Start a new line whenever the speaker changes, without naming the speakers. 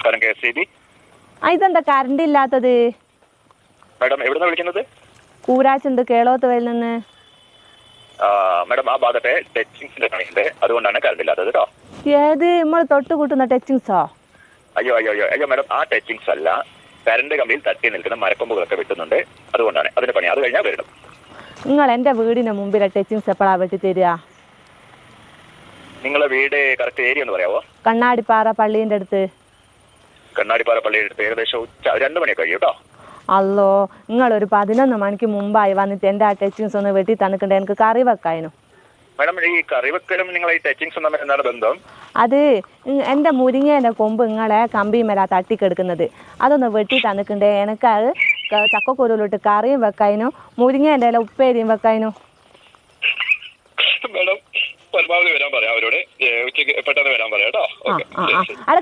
നമസ്കാരം KSEB.
ഇതെന്താ current ഇല്ലാത്തത്?
മാഡം എവിടുന്നാ വിളിക്കുന്നത്?
കൂരാച്ചുണ്ട് കേളോത്തുവയിൽ നിന്ന്.
മാഡം ആ ഭാഗത്തെ ടച്ചിങ്സിന്റെ പണിയുണ്ട്, അതുകൊണ്ടാണ് കറണ്ട് ഇല്ലാത്തത് കേട്ടോ.
ഏത് നമ്മൾ തൊട്ട് കൂട്ടുന്ന ടച്ചിങ്സോ?
അയ്യോ മാഡം, ആ ടച്ചിങ്സ് അല്ല, കറണ്ട് കമ്പിയിൽ തട്ടി നിൽക്കുന്ന മരക്കൊമ്പുകളൊക്കെ വെട്ടുന്നുണ്ട്, അതുകൊണ്ടാണ് അതിന്റെ പണി. അത് കഴിഞ്ഞാൽ വരണം.
നിങ്ങൾ എൻ്റെ വീടിന് മുമ്പിലെ ടച്ചിങ്സ് എപ്പോഴാണ് വെട്ടി തരിക?
നിങ്ങളെ വീട് കറക്റ്റ് ഏരിയ ഒന്ന് പറയാവോ?
കണ്ണാടിപ്പാറ പള്ളീൻ്റെ അടുത്ത്.
കണ്ണാടിപ്പാറ പള്ളിയുടെ അടുത്ത് ഏകദേശം 2 മണിയൊക്കെ കഴിയും കേട്ടോ.
അല്ലോ, നിങ്ങളൊരു 11 മണിക്ക് മുമ്പായി വന്നിട്ട് എൻ്റെ ആ ടച്ചിങ്സ് ഒന്ന് വെട്ടി തന്നിട്ടുണ്ട്, എനിക്ക് കറി വെക്കാനും.
മാഡം, ഈ കറി വെക്കലും നിങ്ങൾ ഈ ടച്ചിങ്സും തമ്മിൽ എന്താണ് ബന്ധം?
അത് എൻ്റെ മുരിങ്ങേൻ്റെ കൊമ്പ് നിങ്ങളെ കമ്പിമേല തട്ടിക്കെടുക്കുന്നത്, അതൊന്ന് വെട്ടി തന്നിട്ടുണ്ട്. എനിക്ക് അത് ചക്കക്കുരുവിലിട്ട് കറിയും വെക്കാനും മുരിങ്ങേൻ്റെ ഇല ഉപ്പേരിയും വെക്കാനും.
മാഡം പരമാവധി വരാൻ പറയാം അവരോട്, ഉച്ചയ്ക്ക് പെട്ടെന്ന് വരാൻ പറയാം കേട്ടോ.
അല്ല